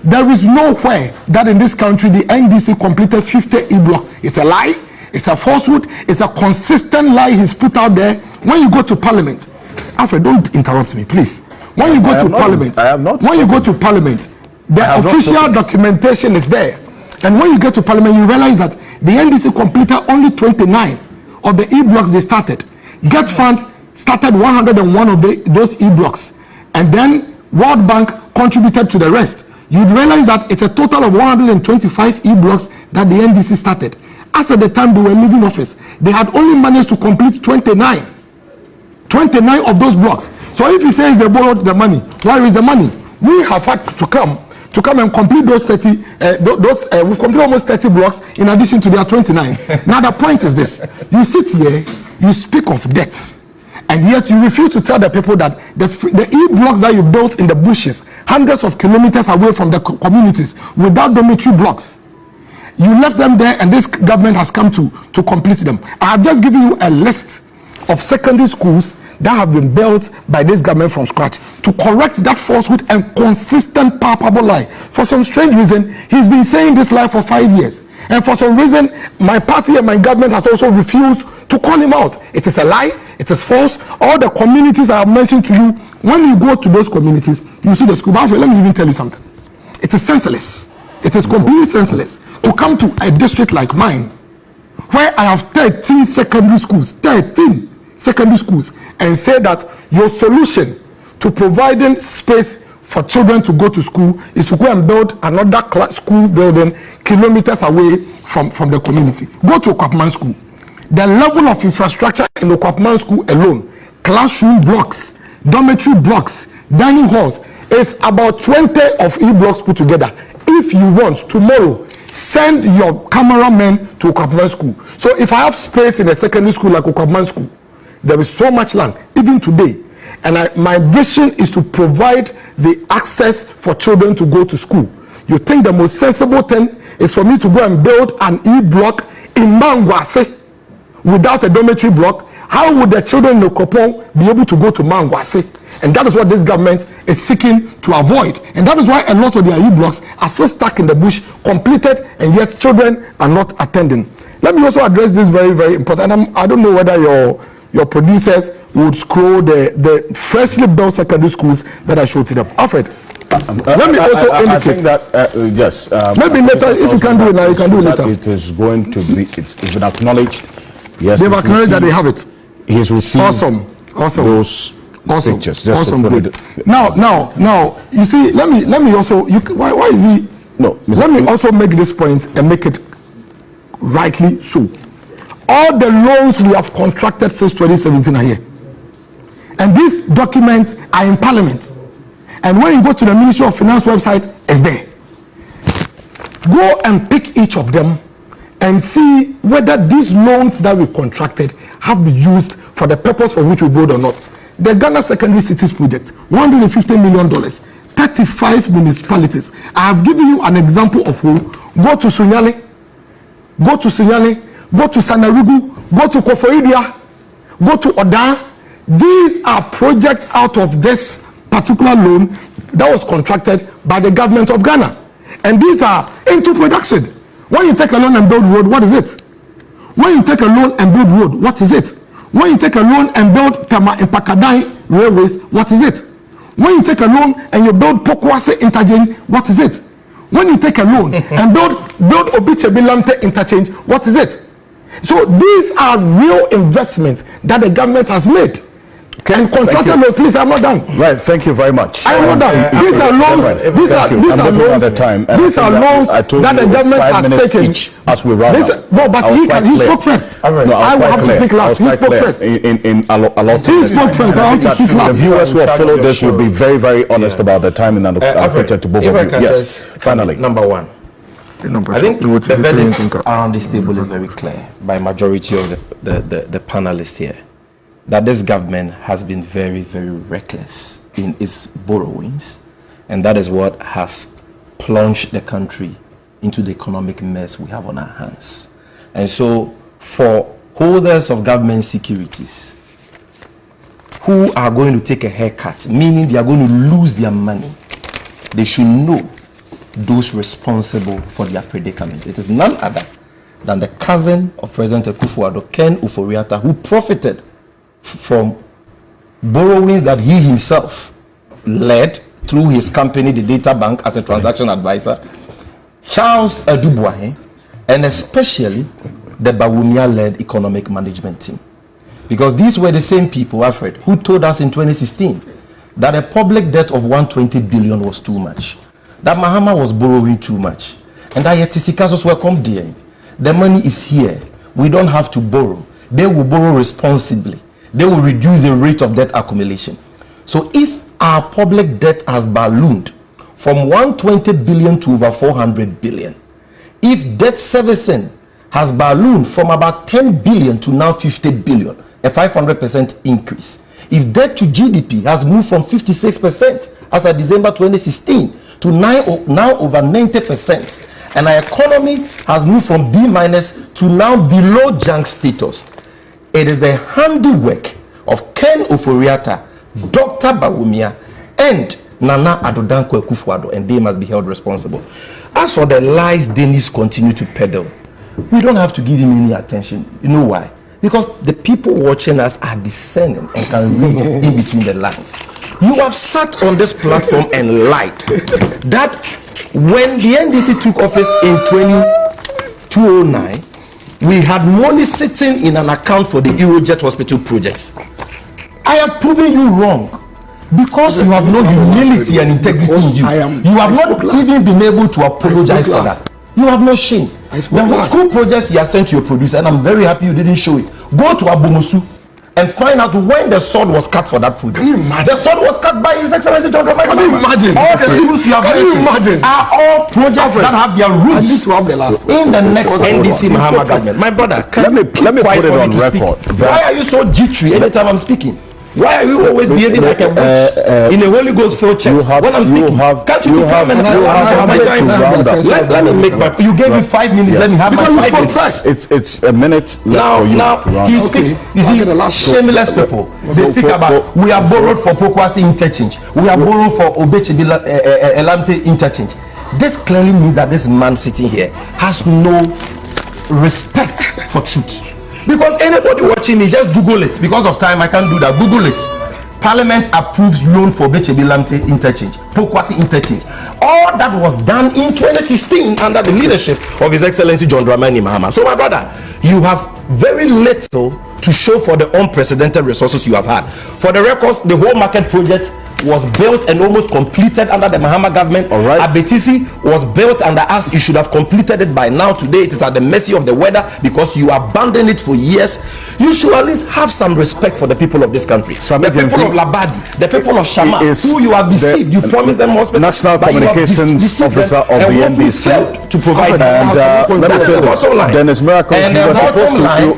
There is nowhere that in this country the NDC completed 50 e-blocks. It's a lie. It's a falsehood. It's a consistent lie he's put out there. When you go to Parliament, Alfred, don't interrupt me, please. When you go to Parliament, the official documentation is there. And when you get to Parliament, you realize that the NDC completed only 29 of the e-blocks they started. Get Fund started 101 of those e-blocks. And then World Bank contributed to the rest. You'd realize that it's a total of 125 e-blocks that the NDC started. As at the time they were leaving office, they had only managed to complete 29 of those blocks. So if he says they borrowed the money, where is the money? We have had to come and complete those 30, we've completed almost 30 blocks in addition to their 29. Now the point is this: you sit here, you speak of debts, and yet you refuse to tell the people that the e-blocks that you built in the bushes, hundreds of kilometers away from the communities, without dormitory blocks, you left them there, and this government has come to complete them. I have just given you a list of secondary schools that have been built by this government from scratch to correct that falsehood and consistent palpable lie. For some strange reason, he's been saying this lie for 5 years. And for some reason, my party and my government has also refused to call him out. It is a lie. It is false. All the communities I have mentioned to you, when you go to those communities, you see the school. But let me even tell you something. It is senseless. It is completely senseless to come to a district like mine, where I have 13 secondary schools, and say that your solution to providing space for children to go to school is to go and build another school building kilometers away from the community. Go to Okwapman School. The level of infrastructure in the Okwapman School alone, classroom blocks, dormitory blocks, dining halls, is about 20 of e-blocks put together. If you want, tomorrow, send your cameramen to Okwapman School. So if I have space in a secondary school like Okwapman School, there is so much land, even today. And my vision is to provide the access for children to go to school. You think the most sensible thing is for me to go and build an e-block in Mangwase without a dormitory block? How would the children in Okopon be able to go to Mangwase? And that is what this government is seeking to avoid. And that is why a lot of their e-blocks are still stuck in the bush, completed, and yet children are not attending. Let me also address this very, very important. And I don't know whether your producers would scroll the freshly built secondary schools that I showed to them. Alfred, let me also indicate. I think that, yes. Maybe later, if you can do it now, you can do it later. It is going to be, it's been acknowledged. Yes, they've acknowledged that they have it. He's received awesome. Those pictures. Awesome. Good. Now, you see, let me also, why is he? No, let me also make this point and make it rightly so. All the loans we have contracted since 2017 are here. And these documents are in Parliament. And when you go to the Ministry of Finance website, it's there. Go and pick each of them and see whether these loans that we contracted have been used for the purpose for which we build or not. The Ghana Secondary Cities Project, $150 million, 35 municipalities. I have given you an example of who. Go to Sunyani, go to Sanarigu, go to Kofoidia, go to Odan. These are projects out of this particular loan that was contracted by the government of Ghana. And these are into production. When you take a loan and build road, what is it? When you take a loan and build road, what is it? When you take a loan and build Tama and Pakadai railways, what is it? When you take a loan and you build Pokwase interchange, what is it? When you take a loan and build Obichebilante interchange, what is it? So these are real investments that the government has made. Okay, and contractor loans, please, I'm not done. Right, thank you very much. I am not done. These are loans. These are loans that the government has taken. As we run he spoke first. No, I will have to speak last. He spoke first. He spoke first. I have to speak last. The viewers who have followed this will be very, very honest about the timing and allocated to both of you. Yes, finally. Number one. I think the verdict around this table is very clear by majority of the panelists here, that this government has been very, very reckless in its borrowings, and that is what has plunged the country into the economic mess we have on our hands. And so for holders of government securities who are going to take a haircut, meaning they are going to lose their money, they should know those responsible for their predicament. It is none other than the cousin of President Akufo-Addo, Ken Ofori-Atta, who profited from borrowings that he himself led through his company, the Data Bank, as a transaction advisor, Charles Adubuahe, and especially the Bawumia-led economic management team. Because these were the same people, Alfred, who told us in 2016 that a public debt of 120 billion was too much, that Mahama was borrowing too much, and that Yetisi were come there. The money is here. We don't have to borrow. They will borrow responsibly. They will reduce the rate of debt accumulation. So if our public debt has ballooned from 120 billion to over 400 billion, if debt servicing has ballooned from about 10 billion to now 50 billion, a 500% increase, if debt to GDP has moved from 56% as of December 2016 to now over 90%, and our economy has moved from B- to now below junk status, it is the handiwork of Ken Ofori-Atta, Dr. Bawumia, and Nana Addo Dankwa Akufo-Addo, and they must be held responsible. As for the lies Dennis continue to peddle, we don't have to give him any attention. You know why? Because the people watching us are discerning and can read in between the lines. You have sat on this platform and lied that when the NDC took office in 2009, we had money sitting in an account for the Eurojet Hospital projects. I have proven you wrong because you have no humility and integrity in you. You have not even been able to apologize for that. You have no shame. The school projects you have sent to your producer, and I'm very happy you didn't show it. Go to Abomusu and find out when the sword was cut for that project. The sword was cut by His Excellency John Dramani. Can you imagine? All the schools you have mentioned are all projects that have their roots in the next NDC Mahama government. My brother, let me put it on record. Why are you so jittery anytime I'm speaking? Why are you always behaving like a witch in a Holy Ghost filled church? When I'm speaking, can't you come and have my time? Let me make my. You gave me 5 minutes. Let me have my 5 minutes. It's a minute left for you. Now he speaks. You see, shameless people. They speak about we are borrowed for Pokwasi interchange. We are borrowed for Obechebi Elamte interchange. This clearly means that this man sitting here has no respect for truth. Because anybody watching me, just Google it. Because of time, I can't do that. Google it. Parliament approves loan for Obechebi Elamte interchange, Pokwasi interchange. All that was done in 2016 under the leadership of His Excellency John Dramani Mahama. So, my brother, you have very little to show for the unprecedented resources you have had. For the records, the whole market project was built and almost completed under the Mahama government. All right. Abetifi was built under us. You should have completed it by now. Today it is at the mercy of the weather because you abandoned it for years. You should at least have some respect for the people of this country. The people of Labadi, the people of Shama, who you have deceived. You promised them hospital. National Communications Officer of the NDC to provide this. Let me say this. Dennis Miracles,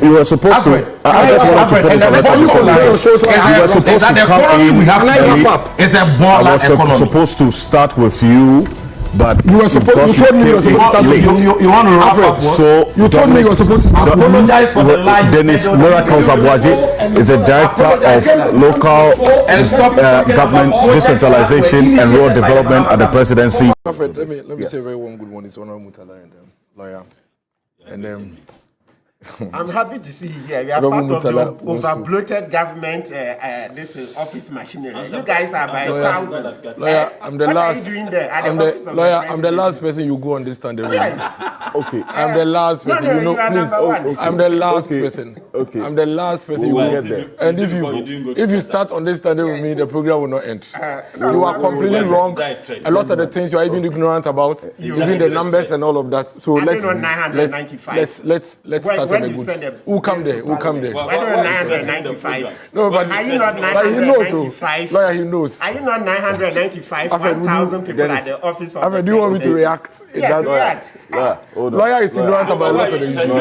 you were supposed to. I just want to put this on record. You were supposed to come in. It's a baller I was supposed to start with you, but you were supposed. You told me you were supposed to start with you want to wrap up. So you told me you were supposed to start. Apologize for the lie. Dennis Miracles Abogye is the director of local government decentralization and rural development at the presidency. Alfred, let me say a very warm good morning to Honorable Mutala and lawyer. And I'm happy to see you here. We are part of the over-bloated government this office machinery. You guys are by 1,000. Lawyer, I'm the what last. Are you doing there? I'm the last person you go on this stand. Okay. I'm the last person. No, you please. Okay. I'm the last person. Okay. I'm the last person you will get there. And if you start on this stand with me, the program will not end. You are completely wrong. A lot of the things you are even ignorant about, even the numbers and all of that. So let's start. Who come there? Why don't 995? No, but are you not 995? Lawyer, he knows. Are you not 995? 1,000 people at the office of Alfred, do you want me to react? Yes, react. Lawyer is ignorant about a lot of the issues.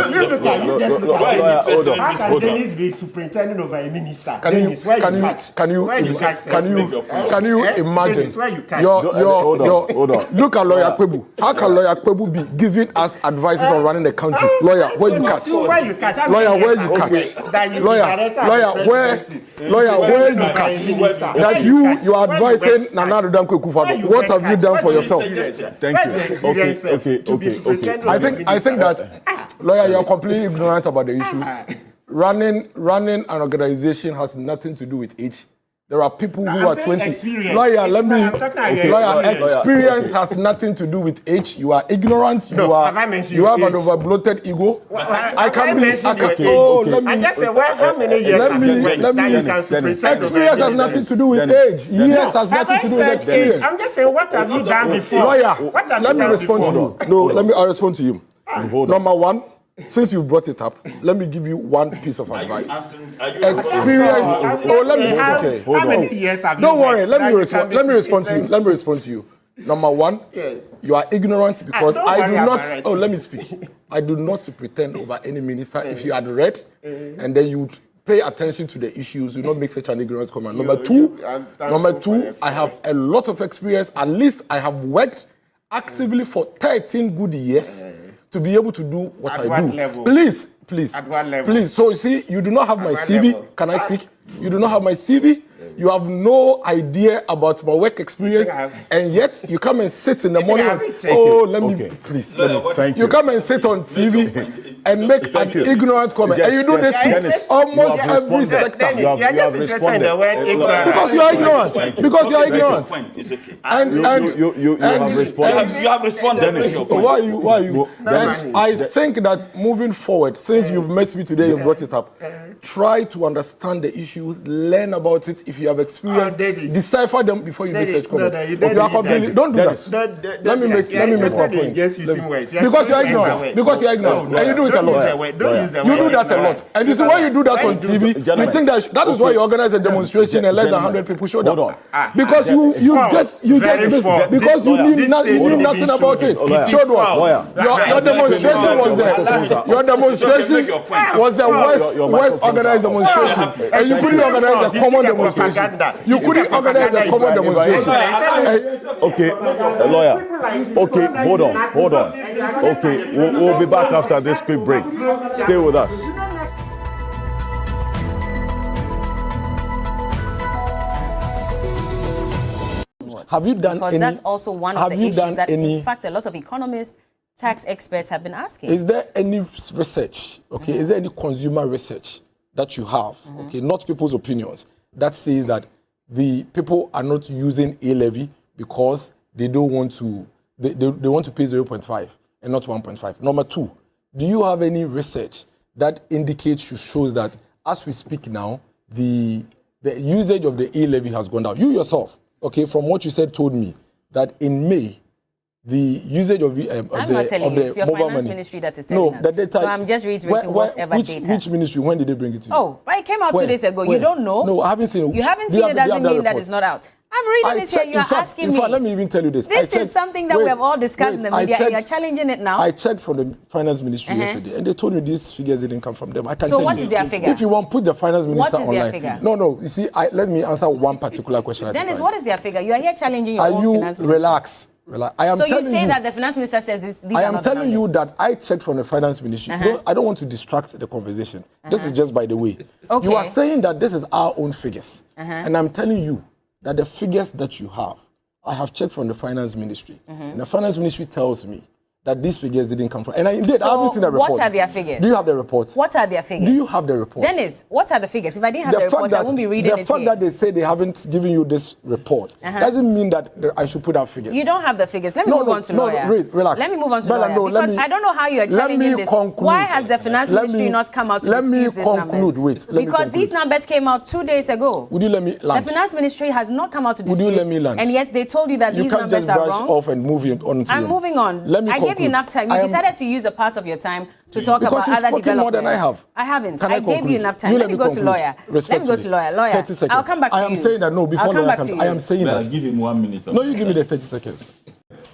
How can Dennis be superintendent over a minister? Can you imagine? Look at Lawyer Kwebu. How can Lawyer Kwebu be giving us advices on running the country? Lawyer, where you catch? where you catch? Lawyer, where you catch? Lawyer, where you catch? That you are advising Nana Addo Dankwa Akufo-Addo. What have you done for yourself? Thank you. Okay. I think that, lawyer, you are completely ignorant about the issues. Running an organization has nothing to do with age. There are people who are 20. Lawyer, experience has nothing to do with age. You are ignorant. You have an overbloated ego. I can be. How many years? Experience has nothing to do with age. Years has nothing to do with experience. I'm just saying, what have you done before? Lawyer, let me respond to you. No, I'll respond to you. Number one. Since you brought it up, let me give you one piece of advice. Experience. Let me. Okay, hold on. Don't worry. Let me respond to you. Number one, you are ignorant because I do not. Oh, let me speak. I do not pretend over any minister. If you had read, and then you pay attention to the issues, you not make such an ignorant comment. Number two, I have a lot of experience. At least I have worked actively for 13 good years. To be able to do what I do. Level? Please. At what level? Please. So you see, you do not have my CV. Level? Can I speak? You do not have my CV. You have no idea about my work experience, and yet you come and sit in the morning and please. Thank you. You come and sit on TV and make an ignorant comment, and you do this in almost every sector. You have responded. Because you are ignorant. And you have responded. You have responded. Why are you? I think that moving forward, since you've met me today, you brought it up. Try to understand the issues, learn about it. If you have experience, decipher them before you make such comments. Don't do that. Let me make my point. Because you are ignorant. And you do it a lot. You do that a lot. And you see, when you do that on TV, you think that is why you organize a demonstration and less than 100 people showed up. Because you just knew nothing about it. Showed what? Your demonstration was there. Your demonstration was the worst organized demonstration. And you couldn't organize a common demonstration. Okay, lawyer. Okay, hold on. Okay, we'll be back after this quick break. Stay with us. Have you done because any? That's also one of the issues that, in fact, a lot of economists, tax experts have been asking. Is there any research? Okay, is there any consumer research that you have? Okay, not people's opinions, that says that the people are not using A-levy because they don't want to. They want to pay 0.5 and not 1.5. Number two, do you have any research that indicates, shows that as we speak now, the usage of the A-levy has gone down? You yourself, okay, from what you said, told me that in May, the usage of the it's your mobile finance money. Ministry that is telling us. The data. So I'm just reiterating whatever data. Which ministry? When did they bring it to you? Oh, but it came out 2 days ago. You don't know? No, I haven't seen it. You haven't seen it doesn't mean that it's not out. I'm reading it here. You're asking me. In fact, let me even tell you this. This is something that we have all discussed in the media, and you're challenging it now. I checked from the finance ministry yesterday, and they told me these figures didn't come from them. I can so tell what you. is their figure? If you want, put the finance minister online. What is their figure? No. You see, let me answer one particular question at a time. Dennis, what is their figure? You are here challenging your own finance minister. Relax. I am so telling you say that the finance minister says this. I am telling you that I checked from the finance ministry. I don't want to distract the conversation. This is just by the way. Okay. You are saying that this is our own figures, and I'm telling you that the figures that you have, I have checked from the finance ministry, and the finance ministry tells me that these figures didn't come from. And I haven't seen the report. What are their figures? Do you have the report? What are their figures? Do you have the report? Dennis, what are the figures? If I didn't have the report, I wouldn't be reading it. The fact that they say they haven't given you this report doesn't mean that I should put out figures. You don't have the figures. Let me move on to lawyer. Relax. Let me move on to lawyer. Because I don't know how you are challenging this. Why has the finance ministry not come out to dispute these numbers? Because these numbers came out 2 days ago. Would you let me land? The finance ministry has not come out to dispute. Would you let me land? And yes, they told you that these numbers are wrong. You can't just brush off and move on to I'm moving on. I gave you enough time. You decided to use a part of your time to talk about other developments. More than I have. I haven't. I gave you enough time. Let me go to lawyer. Let me go to lawyer. Lawyer. 30 seconds. I'll come back to you. I am saying that before lawyer comes. I am saying that. Give him 1 minute. No, you give me the 30 seconds.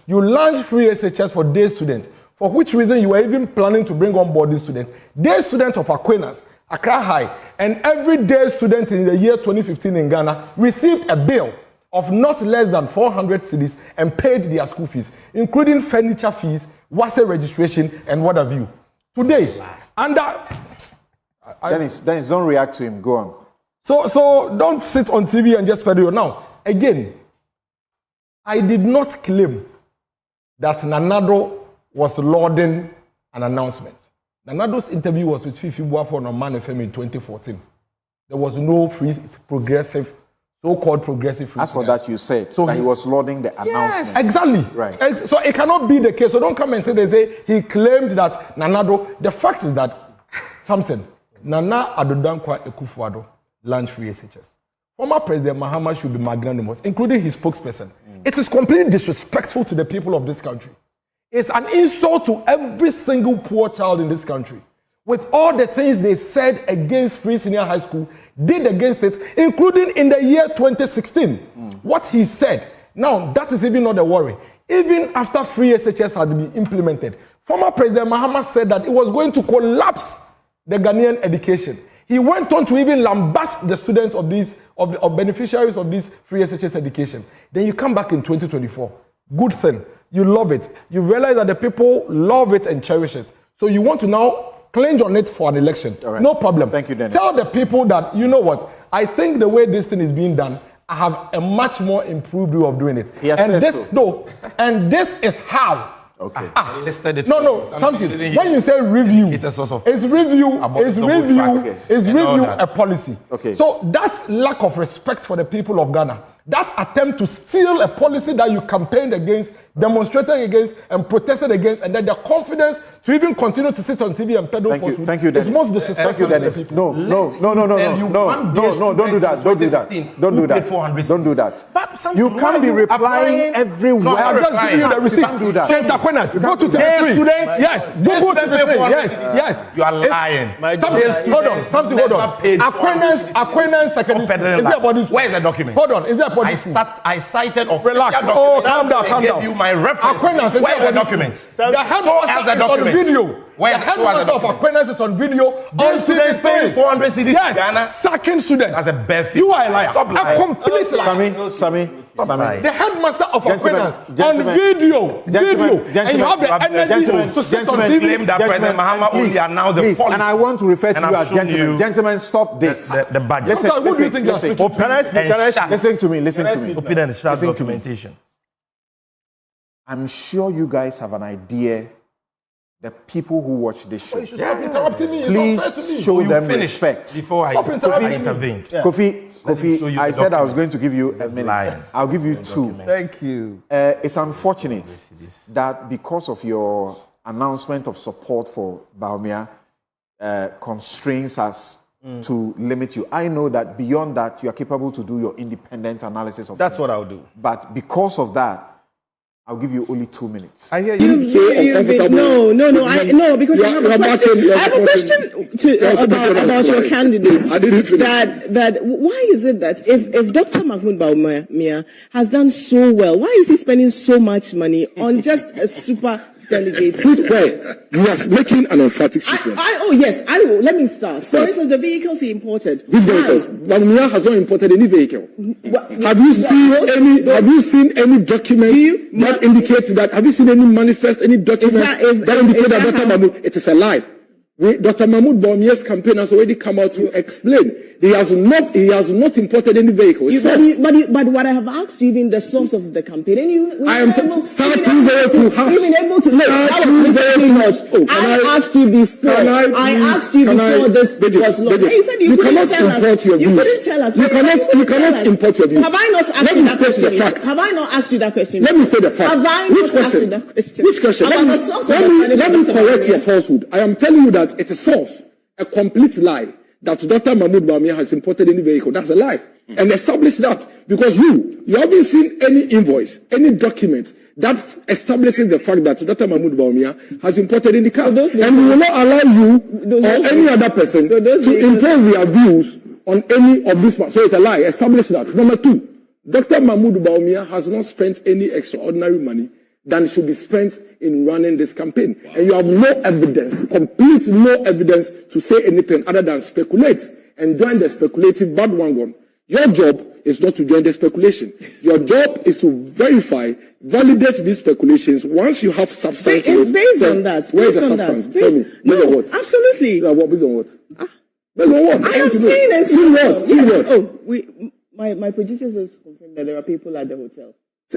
You launched free SHS for day students, for which reason you were even planning to bring on board these students. Day students of Aquinas, Accra High, and every day student in the year 2015 in Ghana received a bill of not less than 400 cedis and paid their school fees, including furniture fees, WASE registration, and what have you. Today, Dennis, don't react to him. Go on. So don't sit on TV and just peddle. Now, again, I did not claim that Nanado was lauding an announcement. Nanado's interview was with Fifi Boafo on Man FM in 2014. There was no progressive, so-called progressive. As for that, you said so he was lauding the announcement. Exactly. Right. So it cannot be the case. So don't come and say he claimed that Nanado. The fact is that Samson Nana Adodankwa Ekufuado launched free SHS. Former President Mahama should be magnanimous, including his spokesperson. It is completely disrespectful to the people of this country. It's an insult to every single poor child in this country. With all the things they said against Free Senior High School, did against it, including in the year 2016. What he said, now that is even not a worry. Even after Free SHS had been implemented, former President Mahama said that it was going to collapse the Ghanaian education. He went on to even lambast the students of these, of beneficiaries of this Free SHS education. Then you come back in 2024. Good thing. You love it. You realize that the people love it and cherish it. So you want to now clinch on it for an election. Right. No problem. Thank you, Dennis. Tell the people that, you know what, I think the way this thing is being done, I have a much more improved way of doing it. Yes, and this, so. No, and this is how. Okay. Something. When you say review, it's a source of review a policy. Okay. So that lack of respect for the people of Ghana, that attempt to steal a policy that you campaigned against, demonstrated against, and protested against, and then the confidence to even continue to sit on TV and peddle falsehood. Thank you, Dennis. It's most disrespectful to the people. No, don't do that. Don't do that. You can't be replying everywhere. No, I'm just giving you the receipt. You can't do that. Saint Aquinas, go to TV3. Yes, go to TV3. Yes. You are lying. Hold on. Aquinas secondary school. Is there a body? Where is the document? Hold on. Is there a body? I cited Relax. Oh, calm down. I gave you my reference. Aquinas, where is the documents? The headmaster is on video. The headmaster of Aquinas is on video. All students paying 400 cedis yes, Ghana. Sacking students. That's a bare fee. You are a liar. Stop lying. A complete liar. Sammy. The headmaster of Aquinas on video. And you have the energy to sit on TV. Claim that President Mahama only are now the policy. And I want to refer to you as gentlemen. Gentlemen, stop this. The budget. Who do you think you're speaking to? Listen to me. Open and shut documentation. I'm sure you guys have an idea. The people who watch this show, stop interrupting me. Please show them respect. Before I intervened. Kofi, I said I was going to give you a minute. Lying. I'll give you 2. Thank you. It's unfortunate that because of your announcement of support for Bawumia constrains us to limit you. I know that beyond that, you are capable to do your independent analysis of That's things. what I'll do. But because of that, I'll give you only 2 minutes. I hear you. No, because I have a question about your candidates. That why is it that if Dr. Mahmoud Bawumia has done so well, why is he spending so much money on just a super delegate? You are making an emphatic statement. I will. Let me start. For instance, the vehicles he imported. Which vehicles? Bawumia has not imported any vehicle. Have you seen any document that indicates that? Have you seen any manifest, any document that indicates that Dr. Mahmoud? It is a lie. Dr. Mahmoud Bawumia's campaign has already come out to explain. He has not imported any vehicles. But what I have asked you, even the source of the campaign, I am starting zero from house. Even able to say that was much. I asked you before. I asked you before this was not. You said you cannot import your views. You couldn't tell us. You cannot import your views. Have I not asked you that question? Have I not asked you that question? Let me say the fact. Have I not asked you that question? Which question? Let me correct your falsehood. I am telling you that it is false, a complete lie, that Dr. Mahmoud Bawumia has imported any vehicle. That's a lie. And establish that, because you haven't seen any invoice, any document that establishes the fact that Dr. Mahmoud Bawumia has imported any car. And we will not allow you or any other person to impose their views on any of these. So it's a lie. Establish that. Number 2, Dr. Mahmoud Bawumia has not spent any extraordinary money than should be spent in running this campaign. Wow. And you have no evidence, complete no evidence to say anything other than speculate and join the speculative bandwagon. Your job is not to join the speculation. Your job is to verify, validate these speculations. Once you have substance, it's based on that. Where is the substance? Tell me. No, on what? Absolutely. What based on what? Based on what? I have seen it. See what? See what? Oh, my producers just confirmed that there are people at the hotel.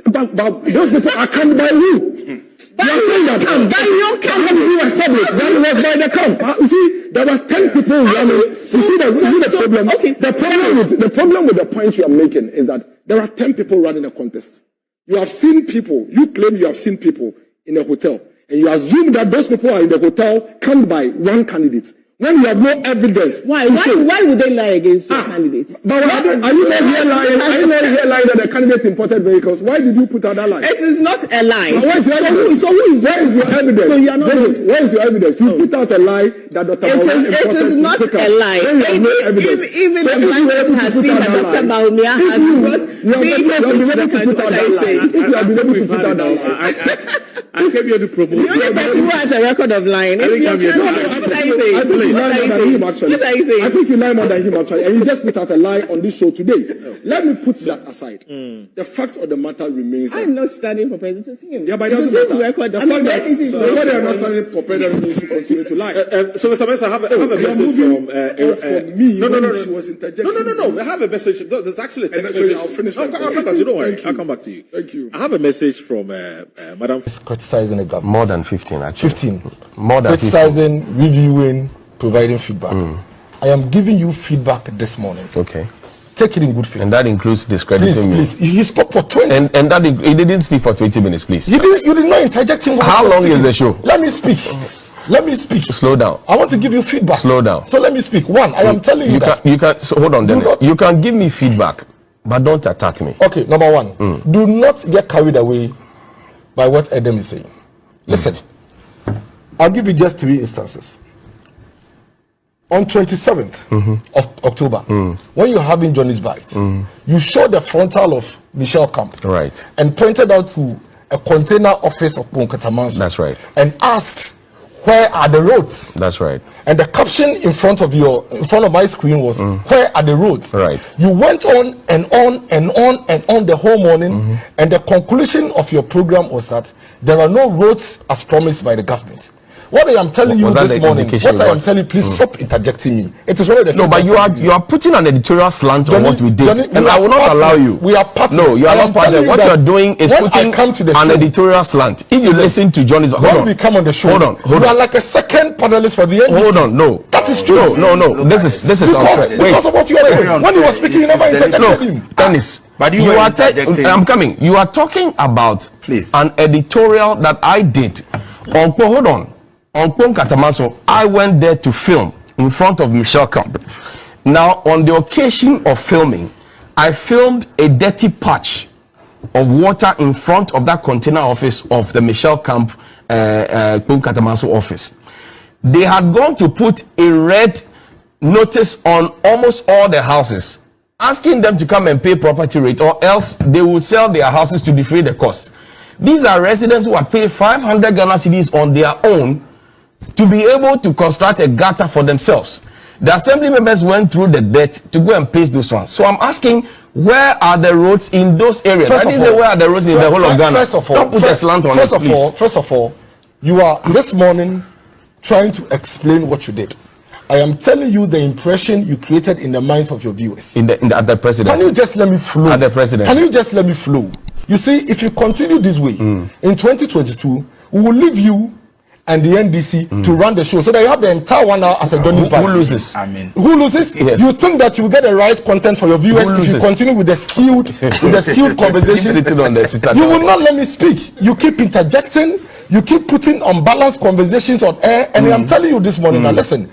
But those people are come by you. By your camp. By your camp. How do you establish? That was by the camp. You see, there were 10 people running. You see the problem? Okay. The problem with the point you are making is that there are 10 people running a contest. You have seen people, you claim you have seen people in a hotel, and you assume that those people are in the hotel camped by one candidate. When you have no evidence. Why would they lie against your candidates? But are you not here lying? Are you not here lying that the candidates imported vehicles? Why did you put out that lie? It is not a lie. Where is your evidence? So you are not where is your evidence? You put out a lie that Dr. Baumia imported. It is not a lie. Even the blind person has seen that Dr. Baumia has brought vehicles into the country. If you have been able to put out that lie. I came here to promote. The only person who has a record of lying is your candidate. I think you lie more than him actually, and you just put out a lie on this show today. Let me put that aside. The fact of the matter remains. I'm not standing for president. It's him. Yeah, but it doesn't matter. Record. The fact that they are not standing for president means you continue to lie. So, Mr. Mesa, I have a message from me. No. She was interjecting. No. I have a message. There's actually a text message. I'll finish. Don't worry. I'll come back to you. Thank you. I have a message from Madam. Criticizing the government. More than 15, actually. 15. More than criticizing, 15. Reviewing, providing feedback. I am giving you feedback this morning. Okay. Take it in good faith. And that includes discrediting me. Please. He spoke for 20. And that he didn't speak for 20 minutes, please. You did not interject him. How long is the show? Let me speak. Let me speak. Slow down. I want to give you feedback. Slow down. So let me speak. One, I am telling you that. You can. So hold on, Dennis. You can give me feedback, but don't attack me. Okay, number one. Do not get carried away by what Adam is saying. Listen, I'll give you just 3 instances. On 27th of October, when you're having Johnny's Bite, you showed the frontal of Michelle Camp, right, and pointed out to a container office of Bonkatamanso. That's right. And asked, where are the roads? That's right. And the caption in front of my screen was, where are the roads? Right. You went on and on and on and on the whole morning, and the conclusion of your program was that there are no roads as promised by the government. What I am telling you this morning, what I am telling you, please stop interjecting me. It is one of the no, but you are putting an editorial slant on what we did, and I will not allow you. We are partners. No, you are not partners. What you are doing is putting an editorial slant. If you listen to Johnny's, when we come on the show, hold on. You are like a second panelist for the NBC. Hold on, no, that is true. No. This is unfair. Because of what you are doing. When you were speaking, you never interjected him. Dennis, but you are I'm coming. You are talking about an editorial that I did on. Hold on. On Katamaso, I went there to film in front of Michelle Camp. Now, on the occasion of filming, I filmed a dirty patch of water in front of that container office of the Michelle Camp Katamaso office. They had gone to put a red notice on almost all the houses, asking them to come and pay property rate, or else they will sell their houses to defray the cost. These are residents who had paid 500 Ghana cedis on their own to be able to construct a gutter for themselves. The assembly members went through the debt to go and paste those ones. So I'm asking, where are the roads in those areas? I didn't say where are the roads in the whole of Ghana. First of all, don't put a slant on it, first of all, you are this morning trying to explain what you did. I am telling you the impression you created in the minds of your viewers. At the presidency. Can you just let me flow? At the presidency. Can you just let me flow? You see, if you continue this way, in 2022, we will leave you and the NDC to run the show, so that you have the entire 1 hour as a Donny Who loses? Who loses? Yes. You think that you will get the right content for your viewers if you continue with the skewed conversation? You will not let me speak. You keep interjecting. You keep putting unbalanced conversations on air, and I'm telling you this morning. Now listen.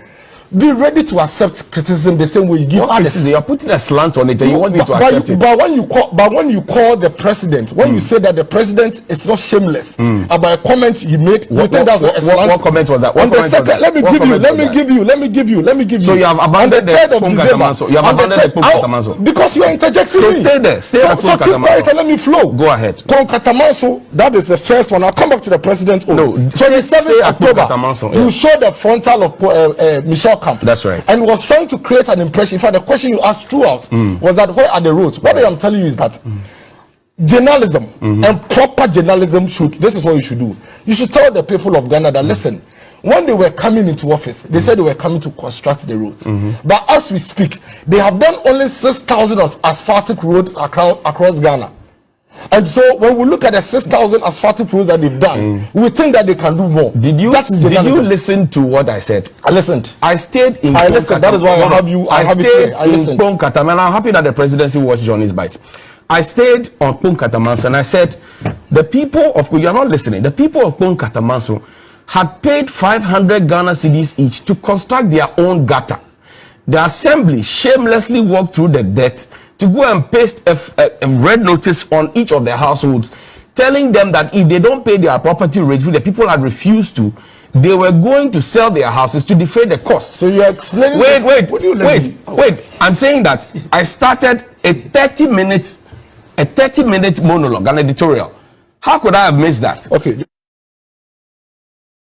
Be ready to accept criticism the same way you give others. You are putting a slant on it, and you want me to accept it. But when you call the president, when you say that the president is not shameless about a comment he made, you think that's a slant. What comment was that? Let me give you. So you have abandoned the Katamaso. You have abandoned the Katamaso because you are interjecting me. So stay there. Stay at so keep quiet and let me flow. Go ahead. Katamaso, that is the first one. I'll come back to the president. No, 27th October. You showed the frontal of Michelle Camp. That's right. And was trying trying to create an impression. In fact, the question you asked throughout was that where are the roads? What I am telling you is that journalism and proper journalism this is what you should do. You should tell the people of Ghana that, listen, when they were coming into office, they said they were coming to construct the roads. But as we speak, they have done only 6,000 asphaltic roads across Ghana. And so when we look at the 6,000 asphaltic roads that they've done, we think that they can do more. Did you listen to what I said? I listened. I stayed in I listened. That is why I have you. I stayed in Pong-Katam, and I'm happy that the presidency watched Johnny's Bites. I stayed on Pong-Katamanso, and I said, the people of, you're not listening, the people of Pong-Katamanso had paid 500 Ghana cedis each to construct their own gutter. The assembly shamelessly walked through the debt to go and paste a red notice on each of their households, telling them that if they don't pay their property rate, the people had refused to, they were going to sell their houses to defray the cost. So you're explaining. Wait. I'm saying that I started a 30-minute monologue, an editorial. How could I have missed that? Okay.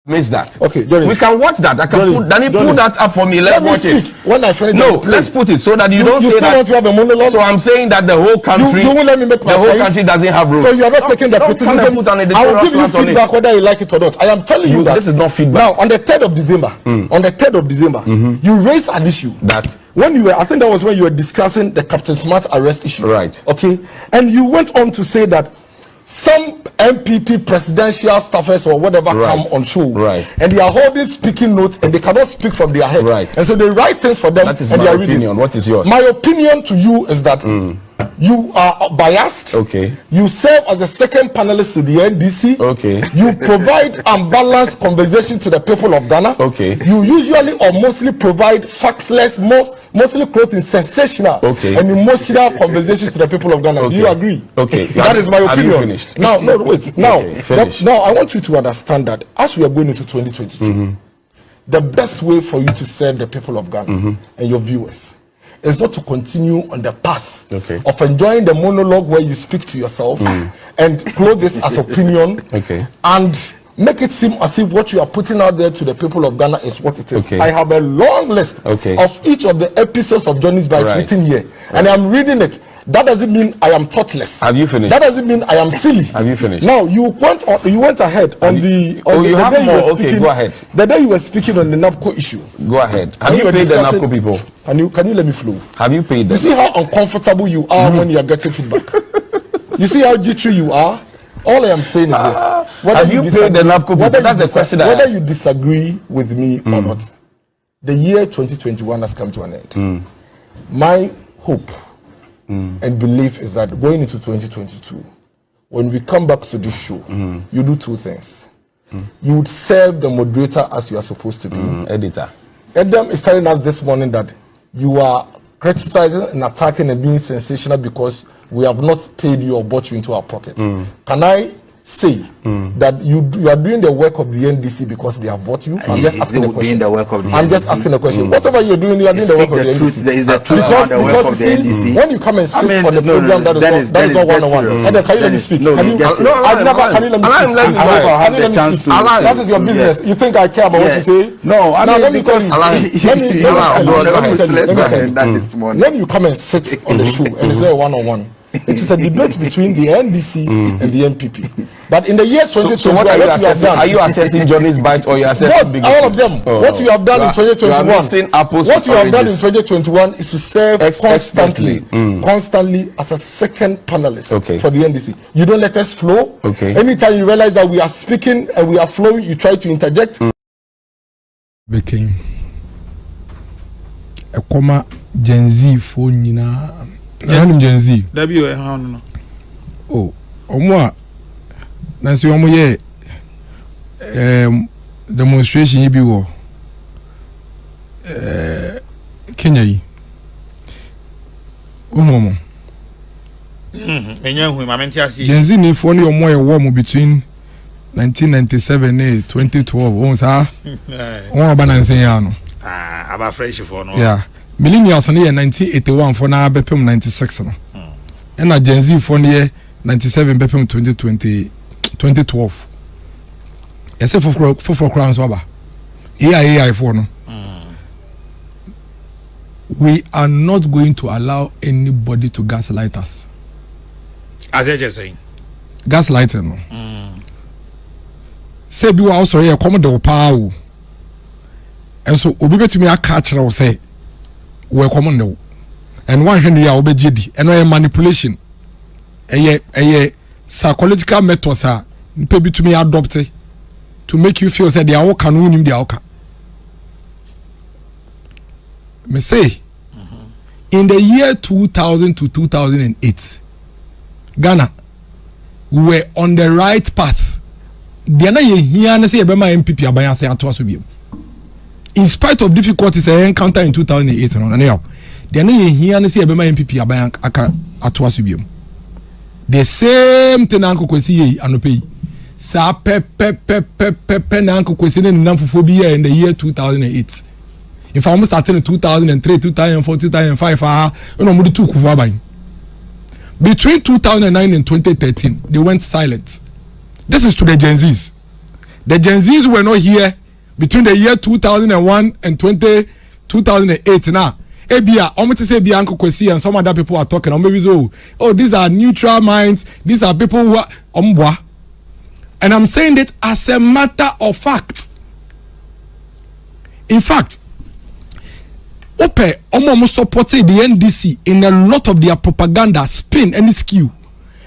Missed that. Okay, Johnny. We can watch that. I can put that up for me. Let's watch it. When I finish let's put it so that you don't say that. Want to have a monologue? So I'm saying that the whole country, you won't let me make my point. Country doesn't have rules. So you are not taking the criticism. I will give you feedback whether you like it or not. I am telling you that this is not feedback. Now on the 3rd of December, you raised an issue that when you were, I think that was when you were discussing the Captain Smart arrest issue. Right. Okay. And you went on to say that some MPP presidential staffers or whatever come on show, and they are holding speaking notes and they cannot speak from their head, and so they write things for them. That is and my opinion. What is yours? My opinion to you is that you are biased. Okay. You serve as a second panelist to the NDC. Okay. You provide unbalanced conversation to the people of Ghana. Okay. You usually or mostly provide factless, mostly clothed in sensational and emotional conversations to the people of Ghana. Do you agree? Okay. That is my opinion. Have you finished? Now, wait. Now, I want you to understand that as we are going into 2022, the best way for you to serve the people of Ghana and your viewers is not to continue on the path of enjoying the monologue where you speak to yourself and clothe this as opinion and make it seem as if what you are putting out there to the people of Ghana is what it is. I have a long list of each of the episodes of Johnny's Bites written here, and I'm reading it. That doesn't mean I am thoughtless. Have you finished? That doesn't mean I am silly. Have you finished? Now you went ahead on the you have more. Okay, go ahead. The day you were speaking on the NABCO issue. Go ahead. Have you paid the NABCO people? Can you let me flow? Have you paid them? You see how uncomfortable you are when you are getting feedback. You see how jittery you are. All I am saying is this: have you paid the NABCO people? That's the question. Whether you disagree with me or not, the year 2021 has come to an end. My hope and belief is that going into 2022, when we come back to this show, you do two things. You would serve the moderator as you are supposed to be. Editor. Adam is telling us this morning that you are criticizing and attacking and being sensational because we have not paid you or bought you into our pocket. Can I say that you are doing the work of the NDC because they have bought you? I'm just asking a question. I'm just asking a question. Whatever you're doing, you are doing the work of the NDC. There is the truth about the work of the NDC. When you come and sit on the program, that is not one-on-one. And then can you let me speak? Can you let me speak? That is your business. You think I care about what you say? No, I mean, let me tell you. When you come and sit on the show and it's a one-on-one, it is a debate between the NDC and the MPP. But in the year 2021, so what are you assessing Johnny's Bite or you assessing all of them? What you have done in 2021, what you have done in 2021 is to serve constantly as a second panelist for the NDC. You don't let us flow. Anytime you realize that we are speaking and we are flowing, you try to interject. Became a comma Gen Z phone, you know. Gen Z. Oh, Omwa. Nancy Omoye demonstration you be war. Kenya yi. Omomo. Gen Z ni phone your more war between 1997 and 2012. On sa. On balance ya no. Aba fresh for no. Yeah. Millennials in 1981 for now BPM 96 no. And a Gen Z for near 97 BPM 2012. Except for crowns waba. AI for no. we are not going to allow anybody to gaslight us. As I just saying. Gaslighting, no. Say, be also here, come the power. And so, we bet me a catch and say, we're common no. And one hand here, obey JD, and I manipulation. A psychological methods are maybe to me adopted to make you feel that they are all can win him the outcome. Me say, in the year 2000 to 2008, Ghana, we were on the right path. In spite of difficulties I encountered in 2008, the same thing Uncle Kwesi Anope. Sa pe na Uncle Kwesi Namphobia in the year 2008. If I almost started in 2003, 2004, 2005, between 2009 and 2013, they went silent. This is to the Gen Zs. The Gen Zs were not here between the year 2001 and 2008 now. Ebia, almost say Ebia Uncle Kwesi and some other people are talking. Or maybe so, oh, these are neutral minds. These are people who are and I'm saying it as a matter of fact. In fact, Ope Omo supported the NDC in a lot of their propaganda, spin and skew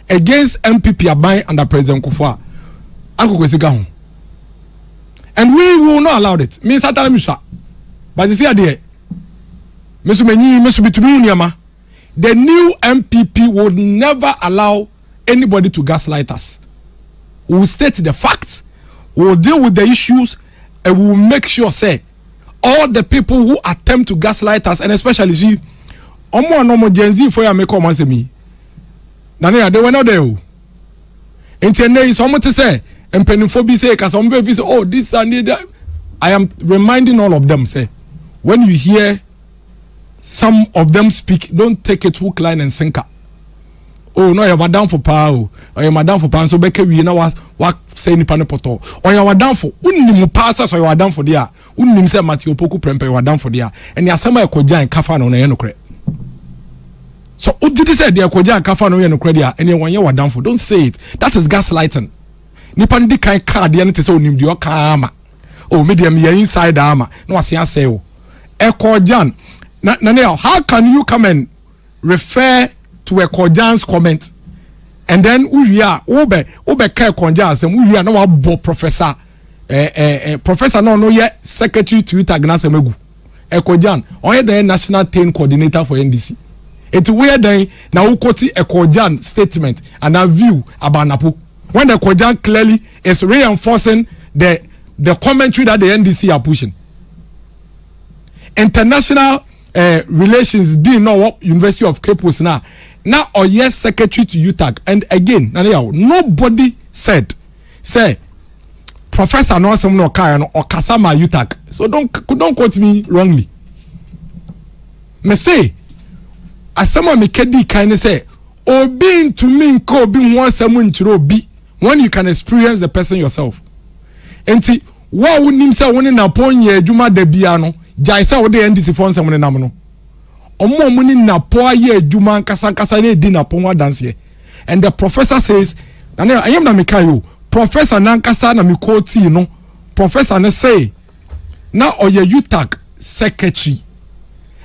against MPP Abai under President Kufuor. Uncle Kwesi Gahun. And we will not allow it. Me Satan Misha. But you see there. The new MPP would never allow anybody to gaslight us. We will state the facts, we will deal with the issues, and we will make sure, say, all the people who attempt to gaslight us, and especially see, Gen Z for me come and say me. Nania, they were not there. And today, someone to say, and penophobic say, because some people say, oh, this and that. I am reminding all of them, say, when you hear some of them speak, don't take it hook, line, and sinker. Oh no, you're down for power. Or you're down for power. So Becky, we know what say ni panepoto. Or you're down for unnimu pastor, so you're down for there. Unnim say Matthew Poku Prempe, you're down for there. And you're somewhere koja and kafa no na credit. So what did you say? They're koja and kafa no credit. And you're down for. Don't say it. That is gaslighting. Nipan di kai card the anything so nim dio kama. Oh, medium you're inside armor. No, I say oh. Ekojan. Now, how can you come and refer to a Kojan's comment and then we are Obe Kojan's and we are now a professor professor no yet secretary to Itagnasemu Ekojan or the national 10 coordinator for NDC. It's where they now quote a Kojan statement and a view about Napo when the Kojan clearly is reinforcing the commentary that the NDC are pushing. International relations dean now University of Cape Coast now or yes secretary to UTAG and again nobody said say professor no some no kai or kasama UTAG so don't quote me wrongly me say asama me kedi kind say obi to me ko obi one someone to obi when you can experience the person yourself enti wa wonim say woni na ponye adwuma da bia no Jaisa wo de NDC for nsem ne nam no omo ni na po aye adwuma nkasa na edi na po wa dance and the professor says I am na mekayo professor nankasa na me quote no professor ne say na oye UTAG secretary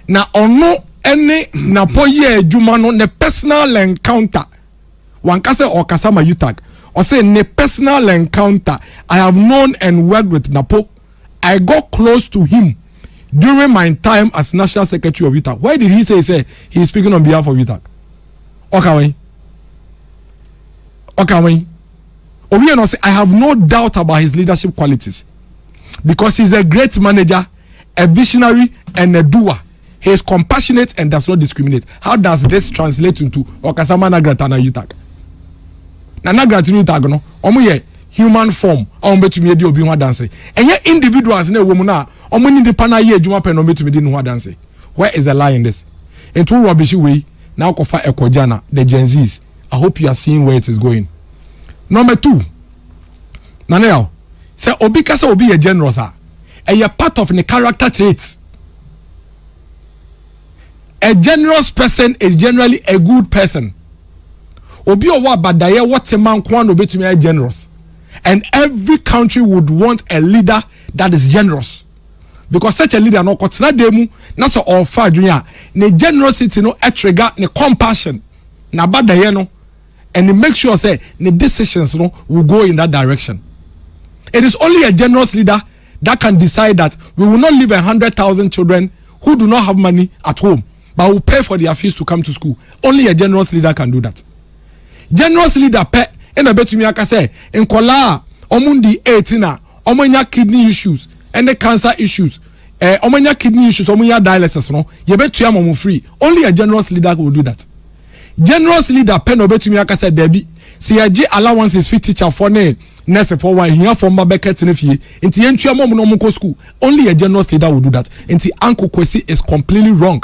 na ono ene na po ye adwuma no ne personal encounter wankasa o kasama UTAG or say ne personal encounter I have known and worked with Napo. I got close to him during my time as National Secretary of UTAG. Why did he say he is speaking on behalf of UTAG? Okay. I have no doubt about his leadership qualities because he's a great manager, a visionary, and a doer. He is compassionate and does not discriminate. How does this translate into Okasama Nagrata na UTAG? Na Nagrata UTAG no, omo ye human form. Omo betumi edi obi ho dance. Enye individuals na ewo mu na omo ni depa na ye adwuma pe no betumi di no ho dance. Where is the lie in this? Into rubbish way now kofa ekojana the Gen Zs. I hope you are seeing where it is going. Number 2. Nanel, say obi kasa obi ye generous a part of the character traits. A generous person is generally a good person. Obi owa badaye what a man kwan obetumi generous. And every country would want a leader that is generous. Because such a leader no kotina demu na so offer adwene ne generosity no trigger ne compassion na badaye no, and it makes sure say the decisions no will go in that direction. It is only a generous leader that can decide that we will not leave 100,000 children who do not have money at home, but will pay for their fees to come to school. Only a generous leader can do that. Generous leader pe ena betumi aka say in kola omundi 18 omonya kidney issues and the cancer issues, omonya kidney issues, omonya dialysis no, ye betua mo free. Only a generous leader will do that. Generous leader pe no betumi aka say debi si ye allowances fit teacher for ne nurse for one here from babeket ne fie nti yentua mo no mo school. Only a generous leader will do that. Nti Uncle Kwesi is completely wrong